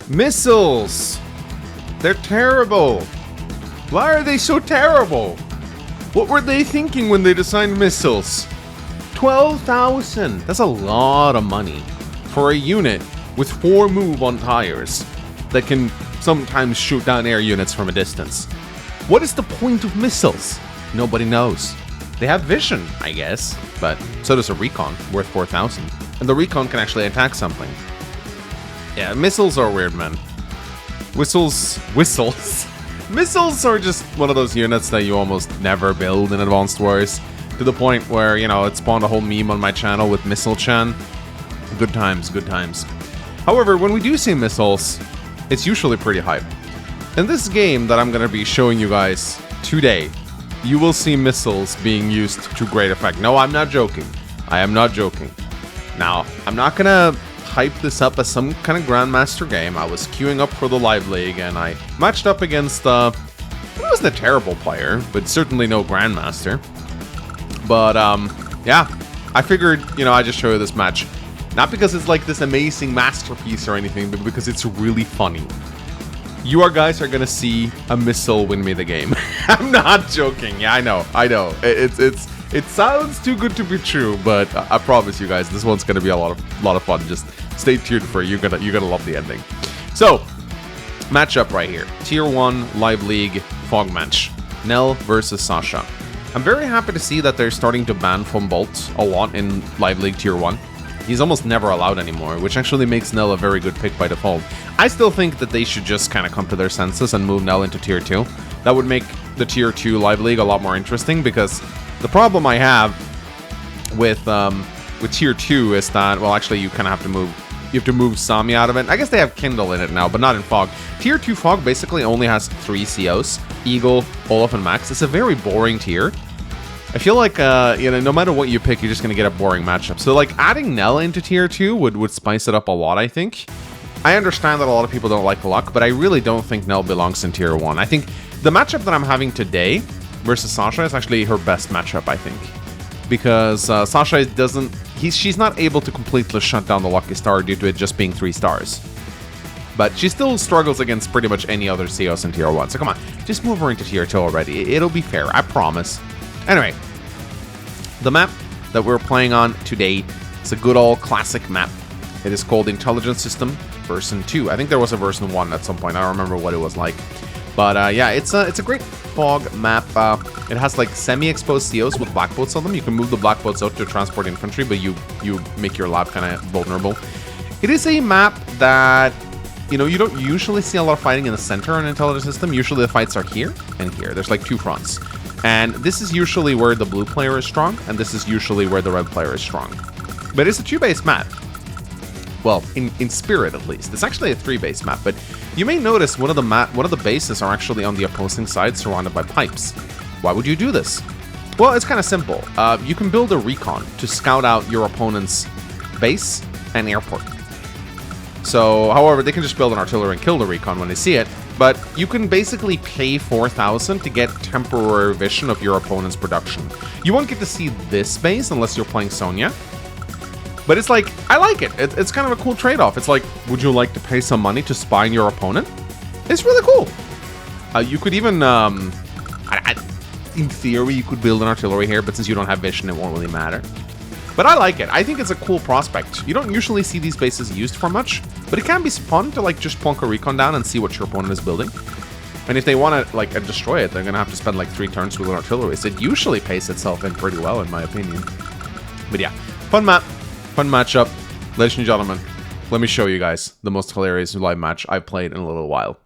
Missiles! They're terrible! Why are they so terrible? What were they thinking when they designed missiles? 12,000! That's a lot of money for a unit with 4 move on tires that can sometimes shoot down air units from a distance. What is the point of missiles? Nobody knows. They have vision, I guess, but so does a recon worth 4,000. And the recon can actually attack something. Yeah, missiles are weird, man. Whistles. Missiles are just one of those units that you almost never build in Advanced Wars. To the point where, you know, it spawned a whole meme on my channel with Missile-chan. Good times, good times. However, when we do see missiles, it's usually pretty hype. In this game that I'm going to be showing you guys today, you will see missiles being used to great effect. No, I'm not joking. I am not joking. Now, I'm not going to hype this up as some kind of Grandmaster game. I was queuing up for the Live League, and I matched up against, it wasn't a terrible player, but certainly no Grandmaster. But, yeah, I figured, you know, I'd just show you this match. Not because it's like this amazing masterpiece or anything, but because it's really funny. You guys are gonna see a missile win me the game. I'm not joking. Yeah, I know. It sounds too good to be true, but I promise you guys, this one's gonna be a lot of fun. Just stay tuned for it. You're gonna love the ending. So, matchup right here: Tier 1 Live League Fog match. Nell versus Sasha. I'm very happy to see that they're starting to ban Foam Bolt a lot in Live League Tier 1. He's almost never allowed anymore, which actually makes Nell a very good pick by default. I still think that they should just kind of come to their senses and move Nell into Tier 2. That would make the Tier 2 Live League a lot more interesting, because the problem I have with Tier 2 is that, well, actually you kind of have to move Sami out of it. I guess they have Kindle in it now, but not in Fog. Tier 2 Fog basically only has 3 COs: Eagle, Olaf, and Max. It's a very boring tier. I feel like, you know, no matter what you pick, you're just going to get a boring matchup. So, like, adding Nell into Tier 2 would spice it up a lot, I think. I understand that a lot of people don't like Luck, but I really don't think Nell belongs in Tier 1. I think the matchup that I'm having today versus Sasha is actually her best matchup, I think. Because Sasha she's not able to completely shut down the Lucky Star due to it just being 3 stars. But she still struggles against pretty much any other COs in Tier 1. So come on, just move her into Tier 2 already. It'll be fair, I promise. Anyway, the map that we're playing on today is a good old classic map. It is called Intelligence System version 2. I think there was a version 1 at some point. I don't remember what it was like. But yeah, it's a great fog map. It has like semi-exposed COs with black boats on them. You can move the black boats out to transport infantry, but you make your lab kind of vulnerable. It is a map that, you know, you don't usually see a lot of fighting in the center on Intelligence System. Usually the fights are here and here. There's like 2 fronts. And this is usually where the blue player is strong, and this is usually where the red player is strong. But it's a 2-base map. Well, in spirit at least. It's actually a 3-base map, but you may notice one of the bases are actually on the opposing side, surrounded by pipes. Why would you do this? Well, it's kind of simple. You can build a recon to scout out your opponent's base and airport. So, however, they can just build an artillery and kill the recon when they see it. But you can basically pay 4,000 to get temporary vision of your opponent's production. You won't get to see this base unless you're playing Sonya. But it's like, I like it. It's kind of a cool trade-off. It's like, would you like to pay some money to spy on your opponent? It's really cool. You could even, in theory, you could build an artillery here, but since you don't have vision, it won't really matter. But I like it. I think it's a cool prospect. You don't usually see these bases used for much, but it can be fun to like just plunk a recon down and see what your opponent is building. And if they want to like destroy it, they're gonna have to spend like 3 turns with an artillery. So it usually pays itself in pretty well, in my opinion. But yeah, fun map, fun matchup. Ladies and gentlemen, let me show you guys the most hilarious live match I've played in a little while.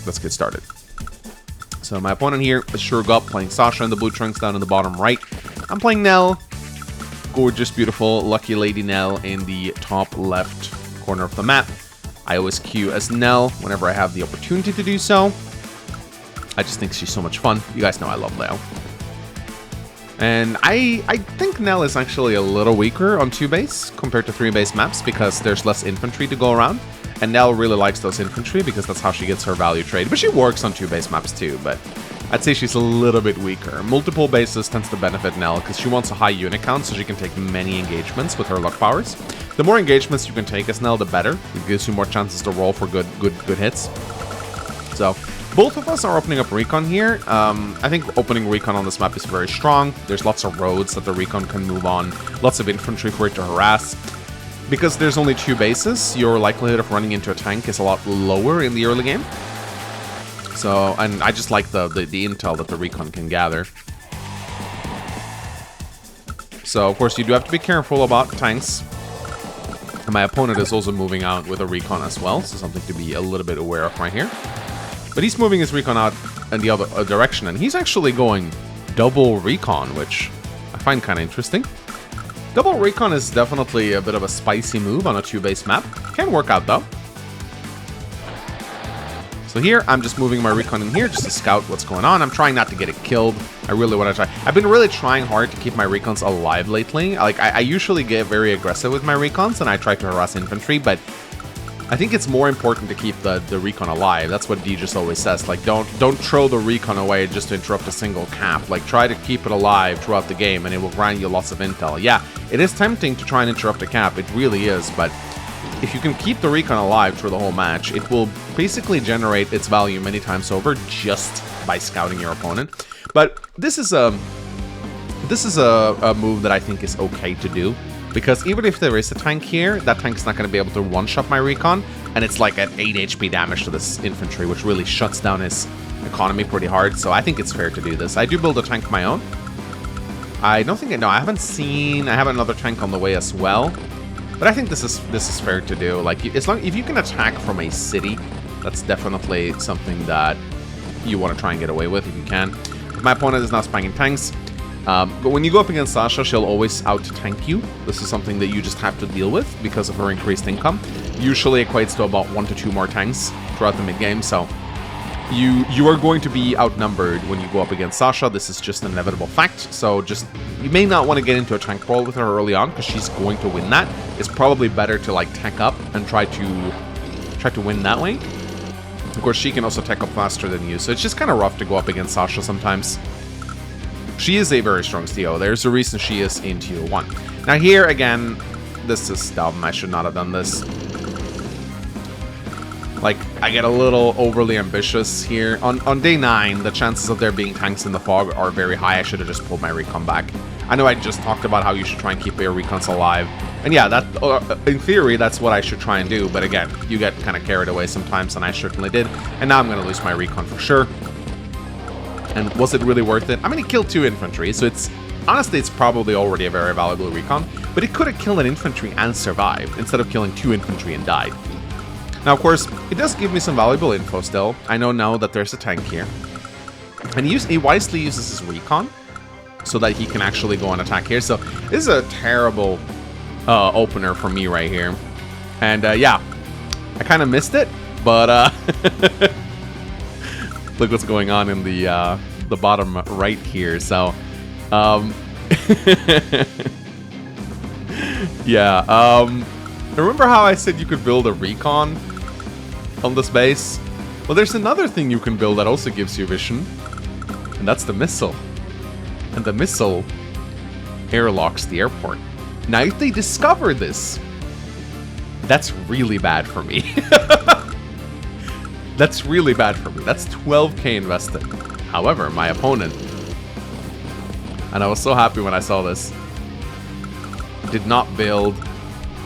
Let's get started. So my opponent here is Shurgup, playing Sasha in the blue trunks down in the bottom right. I'm playing Nell. Gorgeous, beautiful, lucky lady Nell in the top left corner of the map. I always queue as Nell whenever I have the opportunity to do so. I just think she's so much fun. You guys know I love Nell. And I think Nell is actually a little weaker on 2-base compared to 3-base maps because there's less infantry to go around. And Nell really likes those infantry because that's how she gets her value trade. But she works on 2-base maps too. But I'd say she's a little bit weaker. Multiple bases tends to benefit Nell because she wants a high unit count so she can take many engagements with her luck powers. The more engagements you can take as Nell, the better. It gives you more chances to roll for good hits. So both of us are opening up recon here. I think opening recon on this map is very strong. There's lots of roads that the recon can move on, lots of infantry for it to harass. Because there's only 2 bases, your likelihood of running into a tank is a lot lower in the early game. So, and I just like the intel that the recon can gather. So, of course, you do have to be careful about tanks. And my opponent is also moving out with a recon as well, so something to be a little bit aware of right here. But he's moving his recon out in the other direction, and he's actually going double recon, which I find kind of interesting. Double recon is definitely a bit of a spicy move on a 2-base map. Can work out, though. So here, I'm just moving my recon in here just to scout what's going on. I'm trying not to get it killed. I really want to try. I've been really trying hard to keep my recons alive lately. Like, I usually get very aggressive with my recons, and I try to harass infantry, but I think it's more important to keep the recon alive. That's what D just always says. Like, don't throw the recon away just to interrupt a single cap. Like, try to keep it alive throughout the game, and it will grind you lots of intel. Yeah, it is tempting to try and interrupt a cap. It really is, but if you can keep the recon alive through the whole match, it will basically generate its value many times over just by scouting your opponent. But this is a move that I think is okay to do, because even if there is a tank here, that tank's not going to be able to one-shot my recon, and it's like at 8 HP damage to this infantry, which really shuts down his economy pretty hard, so I think it's fair to do this. I do build a tank of my own. I don't think I have another tank on the way as well. But I think this is fair to do. Like, if you can attack from a city, that's definitely something that you want to try and get away with if you can. My opponent is not spamming tanks, but when you go up against Sasha, she'll always out-tank you. This is something that you just have to deal with because of her increased income. Usually equates to about 1 to 2 more tanks throughout the mid-game, so you are going to be outnumbered when you go up against Sasha. This is just an inevitable fact, so you may not want to get into a tank brawl with her early on because she's going to win that. It's probably better to like tech up and try to win that way. Of course, she can also tech up faster than you, so it's just kind of rough to go up against Sasha sometimes. She is a very strong CO. There's a reason she is in tier 1. Now here again, this is dumb. I should not have done this. Like, I get a little overly ambitious here. On day 9, the chances of there being tanks in the fog are very high. I should have just pulled my recon back. I know I just talked about how you should try and keep your recons alive. And yeah, that in theory, that's what I should try and do. But again, you get kind of carried away sometimes, and I certainly did. And now I'm going to lose my recon for sure. And was it really worth it? I mean, it killed 2 infantry, so honestly, it's probably already a very valuable recon. But it could have killed an infantry and survived, instead of killing 2 infantry and died. Now, of course, it does give me some valuable info still. I know now that there's a tank here. And he wisely uses his recon so that he can actually go and attack here. So this is a terrible opener for me right here. And yeah, I kind of missed it, but look what's going on in the bottom right here. So yeah, remember how I said you could build a recon on this base? Well, there's another thing you can build that also gives you vision, and that's the missile. And the missile airlocks the airport. Now, if they discover this, that's really bad for me. That's really bad for me. That's 12k invested. However, my opponent, and I was so happy when I saw this, did not build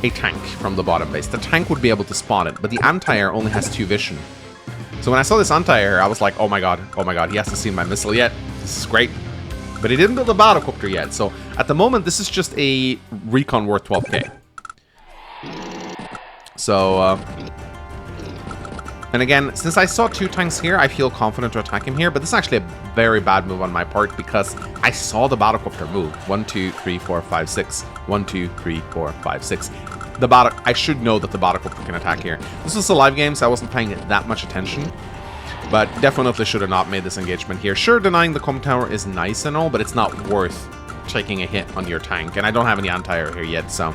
a tank from the bottom base. The tank would be able to spot it, but the anti-air only has 2 vision. So when I saw this anti-air, I was like, oh my god, he hasn't seen my missile yet. This is great. But he didn't build a battlecopter yet, so at the moment, this is just a recon worth 12k. So, and again, since I saw 2 tanks here, I feel confident to attack him here, but this is actually a very bad move on my part because I saw the battlecopter move. 1, 2, 3, 4, 5, 6. 1, 2, 3, 4, 5, 6. I should know that the battlecopter can attack here. This was a live game, so I wasn't paying it that much attention. But definitely should have not made this engagement here. Sure, denying the comm tower is nice and all, but it's not worth taking a hit on your tank. And I don't have any anti-air here yet, so.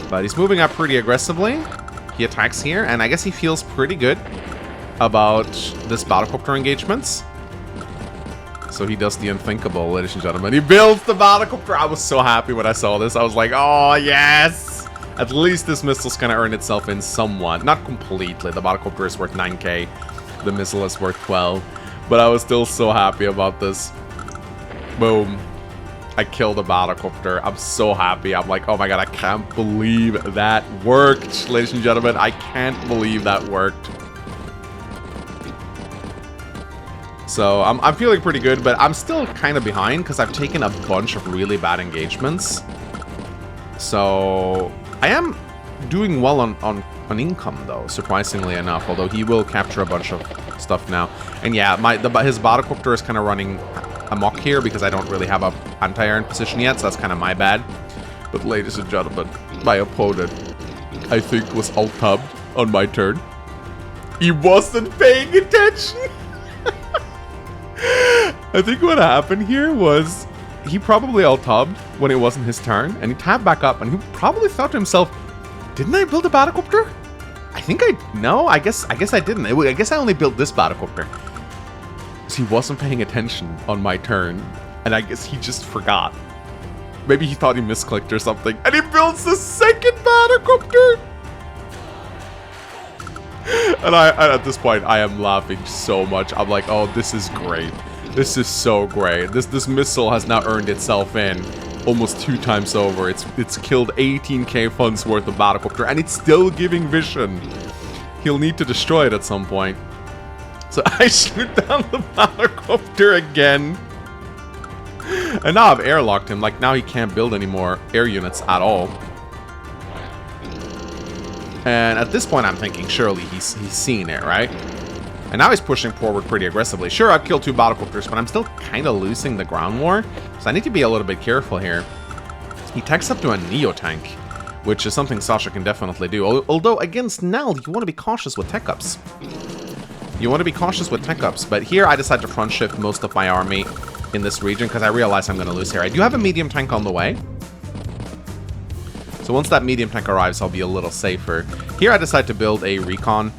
But he's moving up pretty aggressively. He attacks here, and I guess he feels pretty good about this battlecopter engagements. So he does the unthinkable, ladies and gentlemen. He builds the battlecopter. I was so happy when I saw this. I was like, oh, yes! At least this missile's gonna earn itself in somewhat. Not completely. The battlecopter is worth 9k. The missile is worth 12. But I was still so happy about this. Boom. I killed the battlecopter. I'm so happy. I'm like, oh my god, I can't believe that worked. Ladies and gentlemen, I can't believe that worked. So I'm feeling pretty good, but I'm still kind of behind because I've taken a bunch of really bad engagements. So I am doing well on income though, surprisingly enough. Although he will capture a bunch of stuff now. And yeah, his battlecopter is kind of running amok here because I don't really have a anti-air in position yet, so that's kind of my bad. But ladies and gentlemen, my opponent, I think, was alt-tabbed on my turn. He wasn't paying attention. I think what happened here was he probably alt-tabbed when it wasn't his turn, and he tabbed back up, and he probably thought to himself, didn't I build a battlecopter? No, I guess I didn't. I guess I only built this battlecopter. So he wasn't paying attention on my turn, and I guess he just forgot. Maybe he thought he misclicked or something, and he builds the second battlecopter! And at this point, I am laughing so much. I'm like, oh, this is great. This is so great. This missile has now earned itself in almost 2 times over. It's killed 18k funds worth of battlecopter, and it's still giving vision. He'll need to destroy it at some point. So I shoot down the battlecopter again. And now I've airlocked him. Like, now he can't build any more air units at all. And at this point, I'm thinking, surely he's seen it, right? And now he's pushing forward pretty aggressively. Sure, I've killed 2 battlecopters, but I'm still kind of losing the ground war. So I need to be a little bit careful here. He techs up to a Neo tank, which is something Sasha can definitely do. Although, against Nell, you want to be cautious with tech ups. You want to be cautious with tech ups. But here, I decide to front shift most of my army in this region because I realize I'm going to lose here. I do have a medium tank on the way. So once that medium tank arrives, I'll be a little safer. Here I decide to build a recon.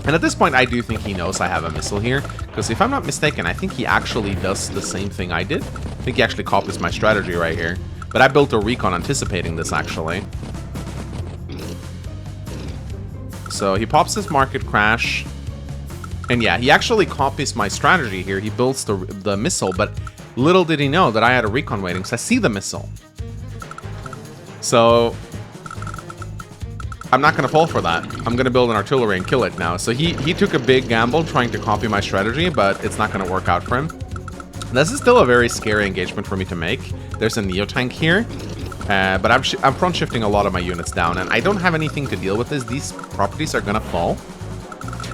And at this point, I do think he knows I have a missile here. Because if I'm not mistaken, I think he actually does the same thing I did. I think he actually copies my strategy right here. But I built a recon anticipating this, actually. So he pops his market crash. And yeah, he actually copies my strategy here. He builds the missile, but little did he know that I had a recon waiting. So I see the missile. So I'm not going to fall for that. I'm going to build an artillery and kill it now. So he took a big gamble trying to copy my strategy, but it's not going to work out for him. This is still a very scary engagement for me to make. There's a Neo tank here, but I'm front shifting a lot of my units down, and I don't have anything to deal with this. These properties are going to fall.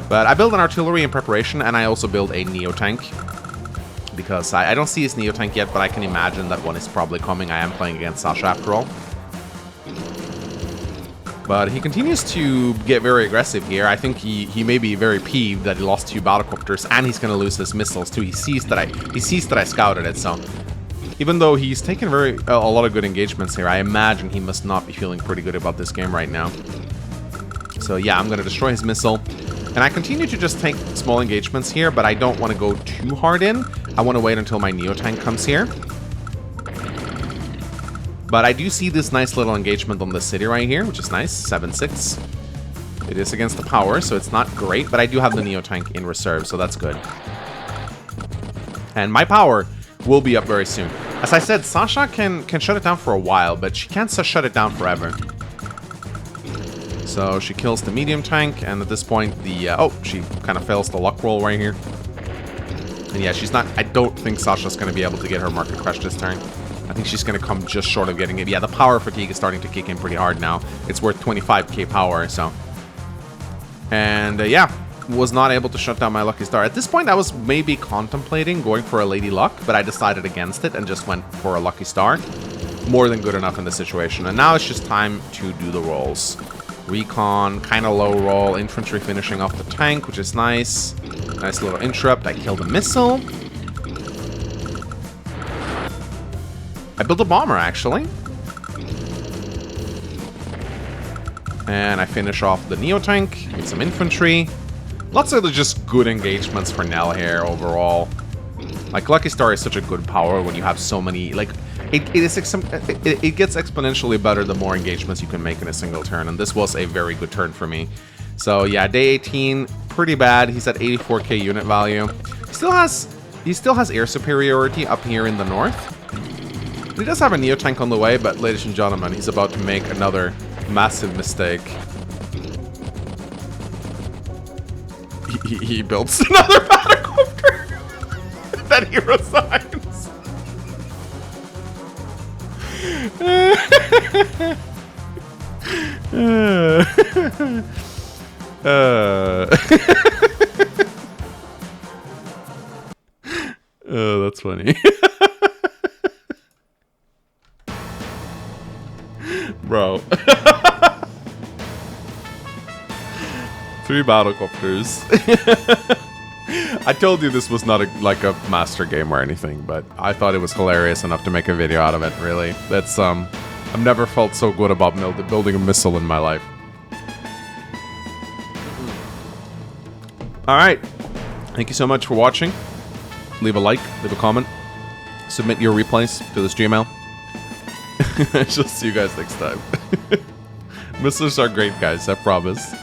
But I build an artillery in preparation, and I also build a Neo tank. Because I don't see his Neo tank yet, but I can imagine that one is probably coming. I am playing against Sasha after all. But he continues to get very aggressive here. I think he may be very peeved that he lost 2 battlecopters, and he's going to lose his missiles too. He sees that I scouted it, so even though he's taken a lot of good engagements here, I imagine he must not be feeling pretty good about this game right now. So yeah, I'm going to destroy his missile. And I continue to just take small engagements here, but I don't want to go too hard in. I want to wait until my Neo tank comes here. But I do see this nice little engagement on the city right here, which is nice. 7-6. It is against the power, so it's not great, but I do have the Neo tank in reserve, so that's good. And my power will be up very soon. As I said, Sasha can shut it down for a while, but she can't shut it down forever. So she kills the medium tank, and at this point, she kind of fails the luck roll right here. And yeah, I don't think Sasha's going to be able to get her market crash this turn. I think she's going to come just short of getting it. Yeah, the power fatigue is starting to kick in pretty hard now. It's worth 25k power, so. And yeah, was not able to shut down my Lucky Star. At this point, I was maybe contemplating going for a Lady Luck, but I decided against it and just went for a Lucky Star. More than good enough in this situation. And now it's just time to do the rolls. Recon, kind of low roll. Infantry finishing off the tank, which is nice. Nice little interrupt. I killed a missile. I built a bomber, actually. And I finish off the Neo tank with some infantry. Lots of just good engagements for Nell here overall. Like, Lucky Star is such a good power when you have so many, like, it gets exponentially better the more engagements you can make in a single turn, and this was a very good turn for me. So yeah, day 18, pretty bad. He's at 84k unit value. He still has air superiority up here in the north. He does have a Neo tank on the way, but ladies and gentlemen, he's about to make another massive mistake. He builds another battlecopter that he resigns. Oh, that's funny. Bro. 3 battlecopters. I told you this was not like a master game or anything, but I thought it was hilarious enough to make a video out of it, really. That's, I've never felt so good about building a missile in my life. Alright. Thank you so much for watching. Leave a like, leave a comment. Submit your replays to this Gmail. I shall see you guys next time. Missiles are great, guys, I promise.